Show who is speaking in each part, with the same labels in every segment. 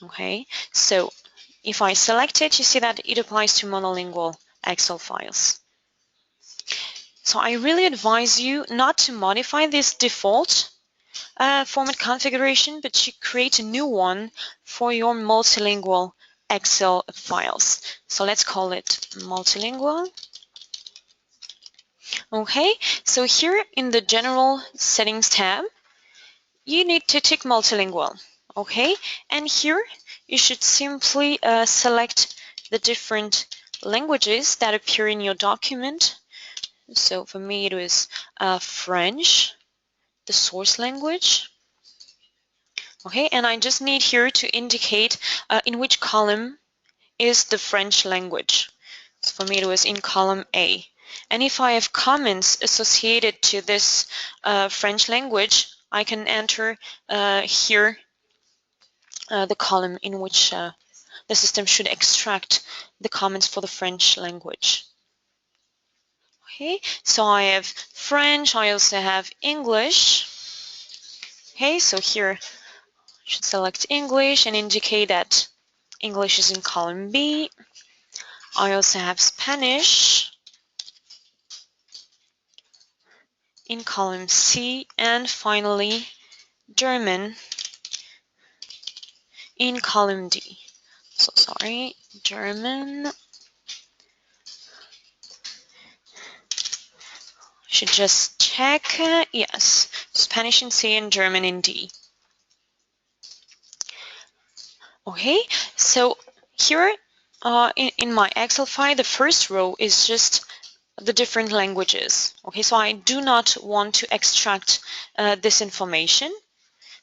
Speaker 1: Okay, so if I select it, you see that it applies to monolingual Excel files. So I really advise you not to modify this default format configuration, but to create a new one for your multilingual Excel files. So let's call it multilingual. Okay, so here in the General Settings tab, you need to tick multilingual. Okay, and here you should simply select the different languages that appear in your document. So for me it was French, the source language. Okay, and I just need here to indicate in which column is the French language. So for me it was in column A. And if I have comments associated to this French language, I can enter here the column in which the system should extract the comments for the French language. Okay, so I have French, I also have English. Okay, so here I should select English and indicate that English is in column B. I also have Spanish in column C, and finally German in column D. So sorry, German. Should just check. Yes, Spanish in C and German in D. Okay, so here in my Excel file, the first row is just the different languages. Okay, so I do not want to extract this information.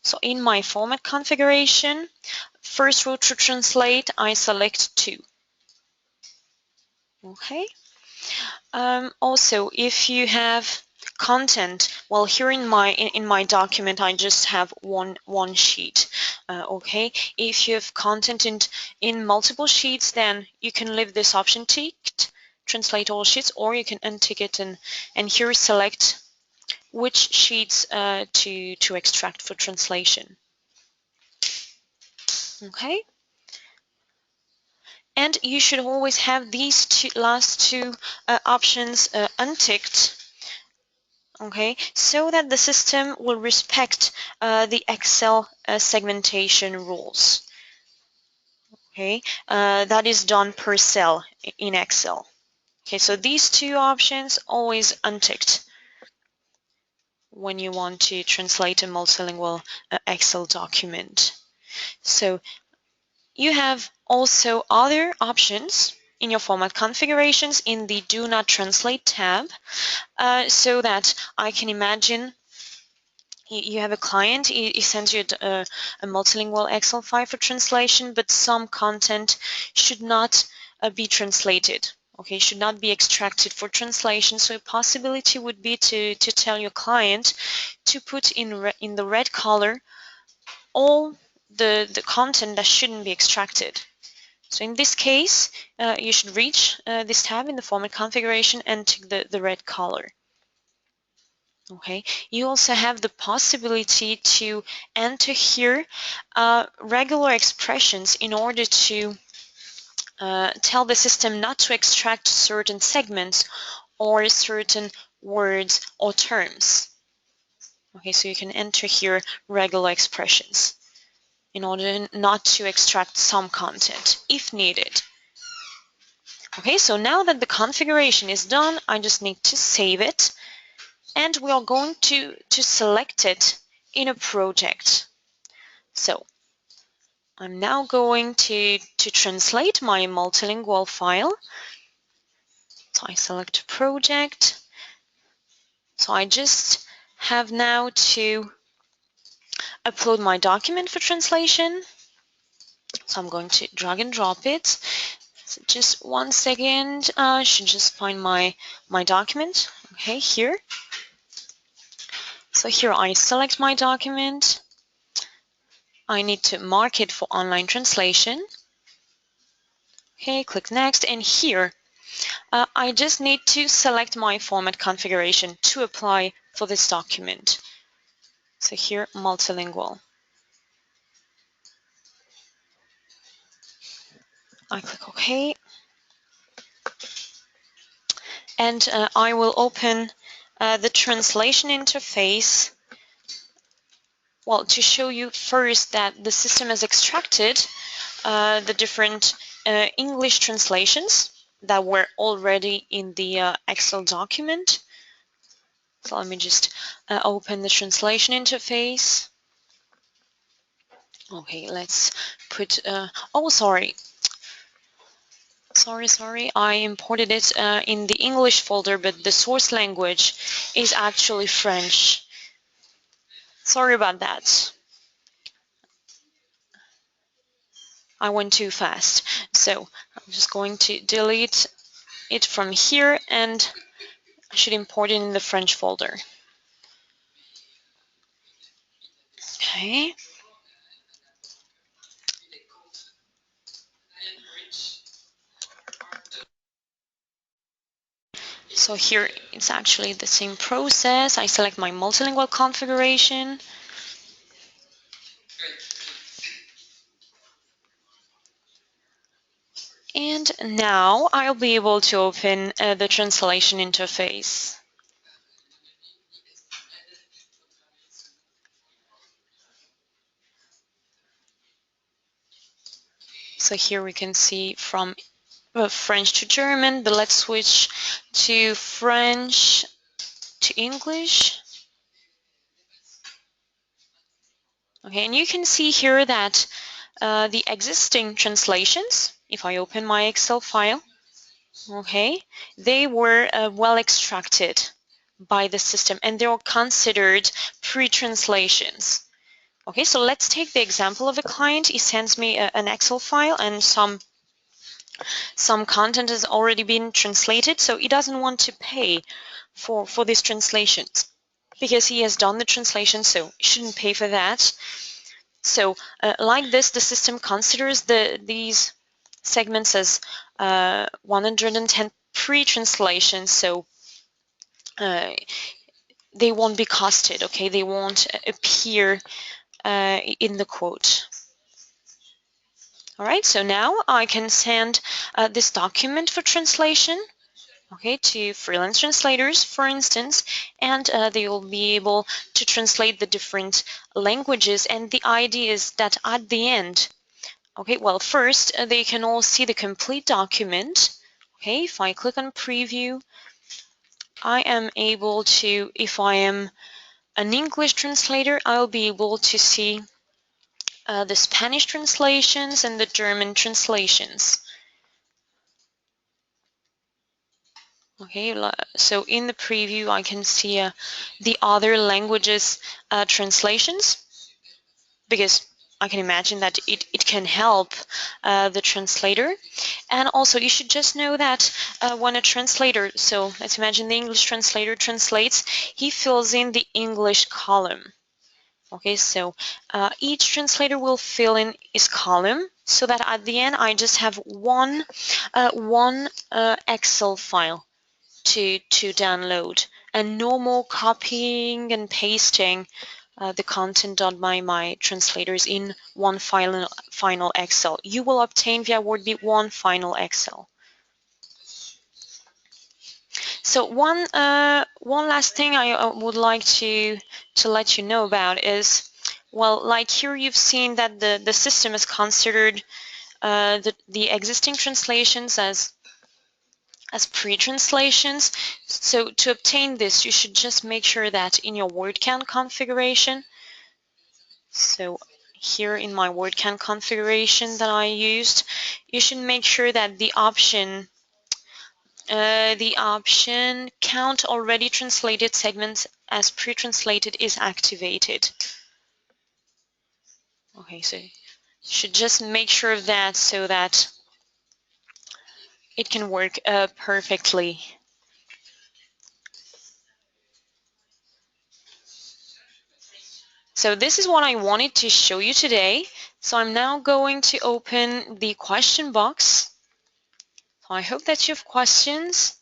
Speaker 1: So in my format configuration, first row to translate, I select 2. Okay. Also, if you have content, well, here in my document, I just have one sheet. Okay. If you have content in multiple sheets, then you can leave this option ticked, translate all sheets, or you can untick it and here select which sheets to extract for translation. Okay. And you should always have these last two options unticked, okay, so that the system will respect the Excel segmentation rules. Okay, that is done per cell in Excel. Okay, so these two options always unticked when you want to translate a multilingual Excel document. So you have also other options in your format configurations in the Do Not Translate tab, so that I can imagine you have a client, he sends you a multilingual Excel file for translation, but some content should not be translated. Okay, should not be extracted for translation. So a possibility would be to tell your client to put in the red color all the content that shouldn't be extracted. So in this case, you should reach this tab in the format configuration and tick the red color. Okay, you also have the possibility to enter here regular expressions in order to tell the system not to extract certain segments or certain words or terms. Okay, so you can enter here regular expressions in order not to extract some content if needed. Okay, so now that the configuration is done, I just need to save it, and we are going to select it in a project. So I'm now going to translate my multilingual file. So I select a project. So I just have now to upload my document for translation. So I'm going to drag and drop it. So just 1 second, I should just find my document. Okay, here. So here I select my document. I need to mark it for online translation. Okay, click next, and here I just need to select my format configuration to apply for this document. So here, multilingual. I click OK. And I will open the translation interface, well, to show you first that the system has extracted the different English translations that were already in the Excel document. So let me just open the translation interface. Okay, let's put, oh, sorry, I imported it in the English folder, but the source language is actually French. Sorry about that. I went too fast. So I'm just going to delete it from here, and I should import it in the French folder. Okay. So here it's actually the same process. I select my multilingual configuration. And now I'll be able to open the translation interface. So here we can see from French to German, but let's switch to French to English. Okay, and you can see here that the existing translations, if I open my Excel file, okay, they were well extracted by the system, and they are considered pre-translations. Okay, so let's take the example of a client. He sends me an Excel file, and some content has already been translated, so he doesn't want to pay for these translations because he has done the translation, so he shouldn't pay for that. So like this, the system considers these segments as 110 pre-translations, so they won't be costed, okay? They won't appear in the quote. All right, so now I can send this document for translation, okay, to freelance translators, for instance, and they will be able to translate the different languages. And the idea is that at the end, okay, well, first they can all see the complete document. Okay, if I click on preview, I am able to, if I am an English translator, I'll be able to see the Spanish translations and the German translations. Okay, so in the preview, I can see the other languages translations, because I can imagine that it can help the translator. And also, you should just know that when a translator, so let's imagine the English translator translates, he fills in the English column. Okay, so each translator will fill in his column so that at the end I just have one Excel file to download, and no more copying and pasting the content done by my translators in one final Excel. You will obtain via Wordbee one final Excel. So one last thing I would like to let you know about is, well, like here you've seen that the system has considered the existing translations as pre-translations. So to obtain this, you should just make sure that in your WordCan configuration, so here in my WordCan configuration that I used, you should make sure that the option count already translated segments as pre-translated is activated. Okay, so you should just make sure of that so that it can work perfectly. So this is what I wanted to show you today. So I'm now going to open the question box. So I hope that you have questions.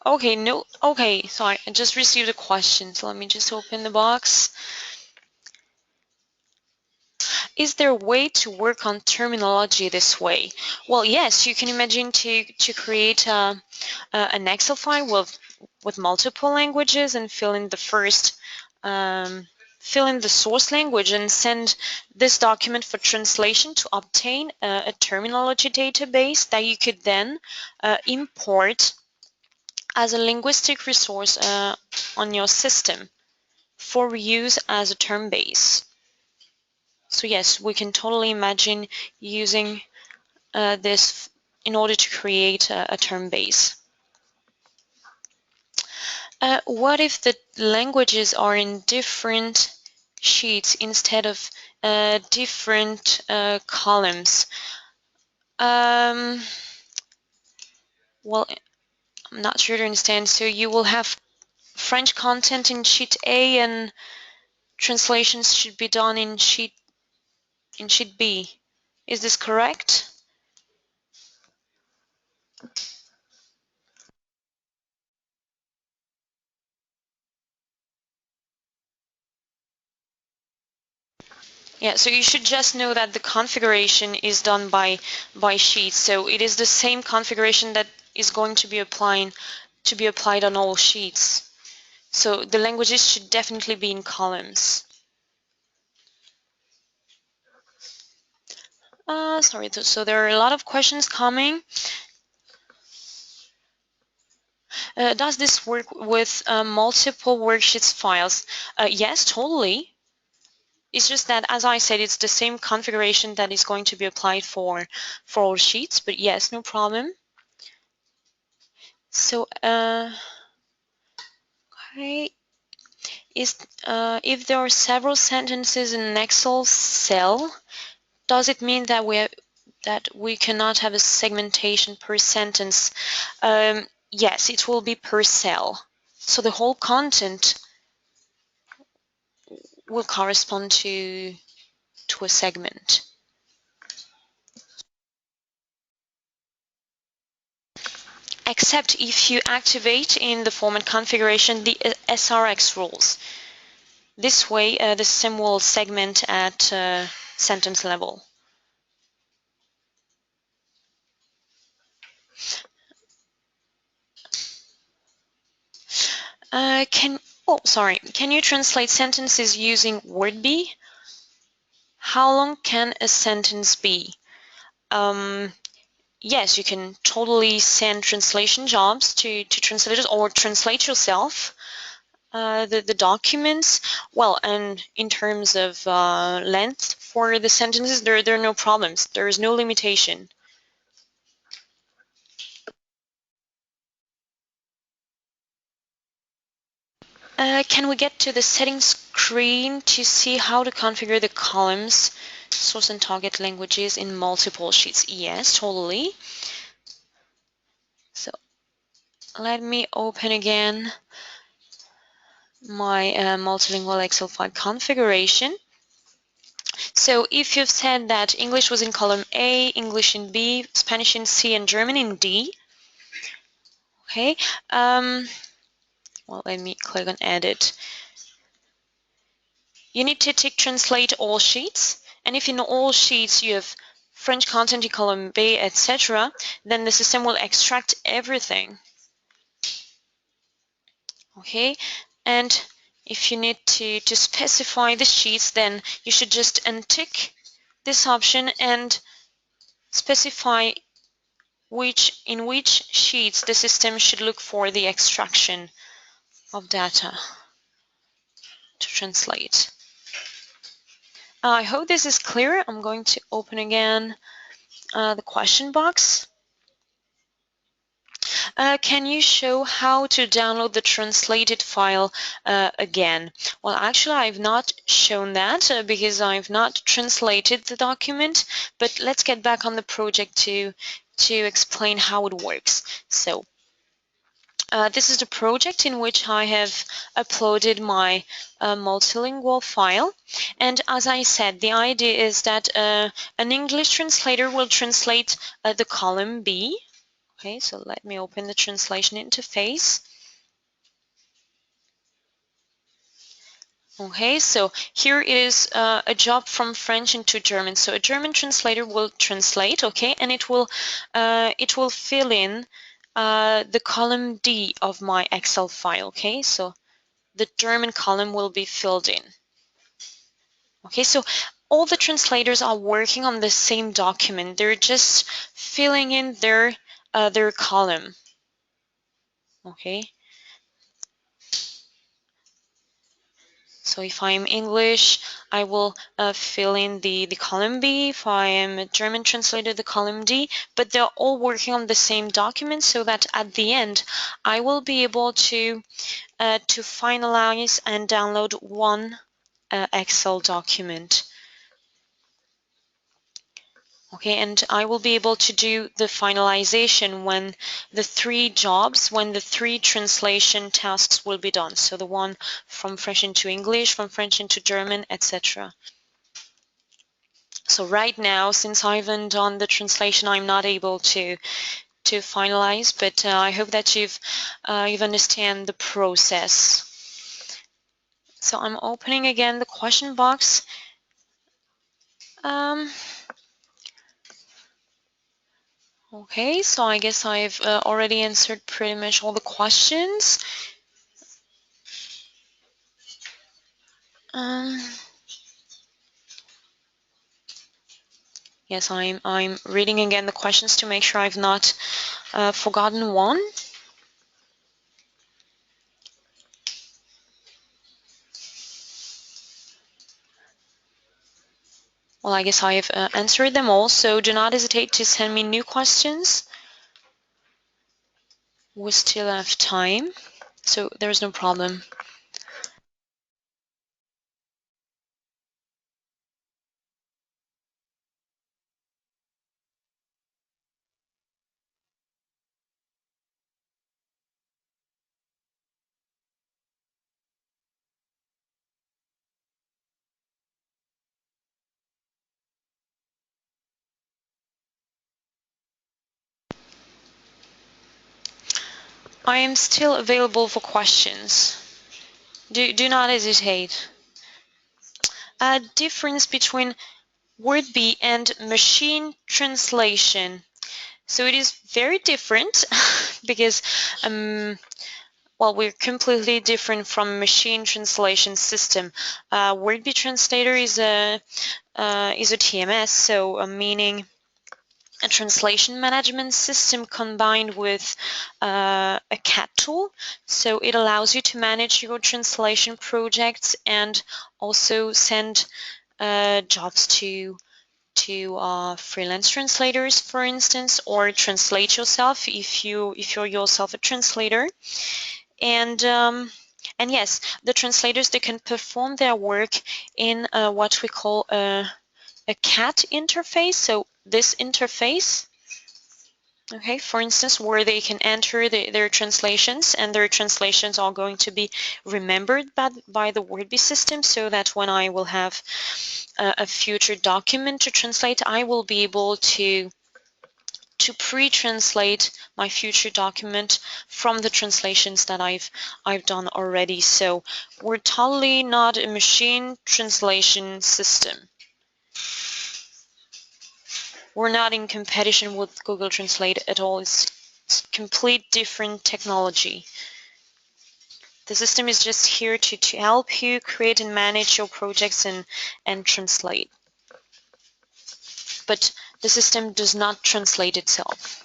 Speaker 1: Okay, no, okay, sorry, I just received a question. So let me just open the box. Is there a way to work on terminology this way? Well, yes, you can imagine to create an Excel file with multiple languages and fill in the source language and send this document for translation to obtain a terminology database that you could then import as a linguistic resource on your system for reuse as a term base. So yes, we can totally imagine using this in order to create a term base. What if the languages are in different sheets instead of different columns? Well, I'm not sure to understand. So you will have French content in sheet A and translations should be done in sheet B. Is this correct? Yeah, so you should just know that the configuration is done by sheets. So it is the same configuration that is going to be applied on all sheets. So the languages should definitely be in columns. Sorry, so there are a lot of questions coming. Does this work with multiple worksheets files? Yes, totally. It's just that, as I said, it's the same configuration that is going to be applied for all sheets, but yes, no problem. So, okay, if there are several sentences in an Excel cell, does it mean that we cannot have a segmentation per sentence? Yes, it will be per cell. So the whole content will correspond to a segment. Except if you activate in the format configuration the SRX rules. This way, the system will segment at sentence level. Can you translate sentences using Wordbee? How long can a sentence be? Yes, you can totally send translation jobs to translators or translate yourself the documents. Well, and in terms of length for the sentences, there are no problems. There is no limitation. Can we get to the settings screen to see how to configure the columns, source and target languages in multiple sheets? Yes, totally. So let me open again my multilingual Excel file configuration. So if you've said that English was in column A, English in B, Spanish in C, and German in D, okay, well, let me click on Edit. You need to tick Translate All Sheets, and if in all sheets you have French content in column B, etc., then the system will extract everything. Okay, and if you need to specify the sheets, then you should just untick this option and specify in which sheets the system should look for the extraction of data to translate. I hope this is clear. I'm going to open again the question box. Can you show how to download the translated file again? Well, actually, I've not shown that because I've not translated the document, but let's get back on the project to explain how it works. So this is the project in which I have uploaded my multilingual file. And as I said, the idea is that an English translator will translate the column B. Okay, so let me open the translation interface. Okay, so here it is a job from French into German. So a German translator will translate, okay, and it will fill in the column D of my Excel file, okay? So the German column will be filled in. Okay, so all the translators are working on the same document. They're just filling in their column. Okay. So if I'm English, I will fill in the column B. If I am a German translator, the column D. But they're all working on the same document, so that at the end, I will be able to finalize and download one Excel document. Okay, and I will be able to do the finalization when the three translation tasks will be done. So the one from French into English, from French into German, etc. So right now, since I haven't done the translation, I'm not able to finalize, but I hope that you've understand the process. So I'm opening again the question box. Okay, so I guess I've already answered pretty much all the questions. Yes, I'm reading again the questions to make sure I've not forgotten one. Well, I guess I've answered them all, so do not hesitate to send me new questions. We still have time, so there's no problem. I am still available for questions. Do not hesitate. Difference between Wordbee and machine translation. So it is very different because well, we're completely different from machine translation system. Wordbee Translator is a TMS, so meaning a translation management system combined with a CAT tool. So it allows you to manage your translation projects and also send jobs to freelance translators, for instance, or translate yourself if you're yourself a translator. And yes, the translators, they can perform their work in what we call a CAT interface. So this interface, okay, for instance, where they can enter their translations, and their translations are going to be remembered by the Wordbee system, so that when I will have a future document to translate, I will be able to pre-translate my future document from the translations that I've done already. So we're totally not a machine translation system. We're not in competition with Google Translate at all. It's complete different technology. The system is just here to help you create and manage your projects and translate. But the system does not translate itself.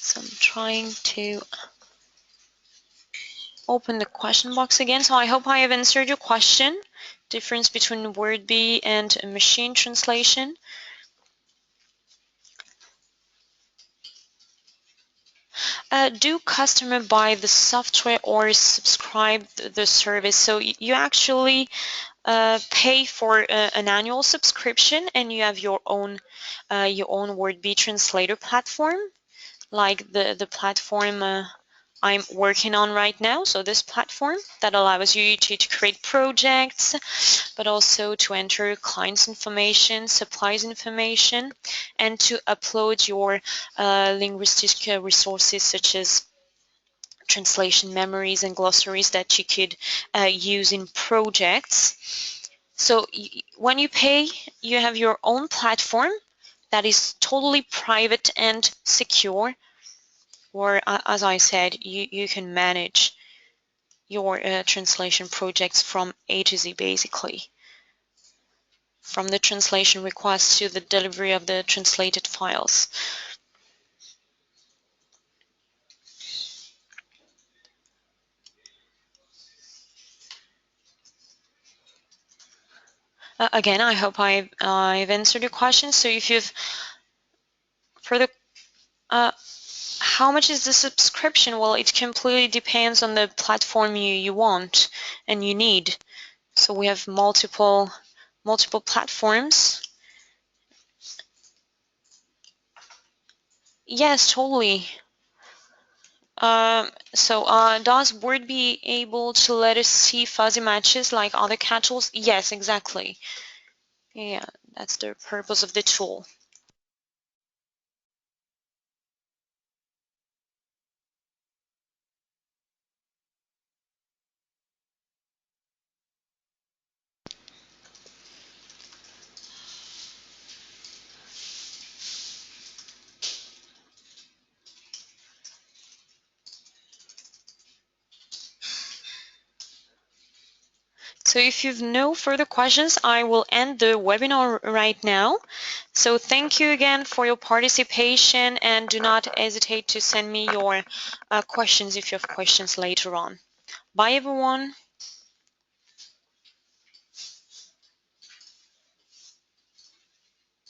Speaker 1: So I'm trying to open the question box again. So I hope I have answered your question. Difference between Wordbee and machine translation. Do customer buy the software or subscribe the service? So you actually pay for an annual subscription, and you have your own Wordbee translator platform, like the platform I'm working on right now. So this platform that allows you to create projects, but also to enter clients information, supplies information, and to upload your linguistic resources such as translation memories and glossaries that you could use in projects. So when you pay, you have your own platform that is totally private and secure, or as I said, you can manage your translation projects from A to Z, basically, from the translation request to the delivery of the translated files. Again, I hope I've answered your question. So if you've further, how much is the subscription? Well, it completely depends on the platform you want and you need. So we have multiple platforms. Yes, totally. Does Word be able to let us see fuzzy matches like other cat tools? Yes, exactly. Yeah, that's the purpose of the tool. So if you've no further questions, I will end the webinar right now. So thank you again for your participation, and do not hesitate to send me your questions if you have questions later on. Bye, everyone.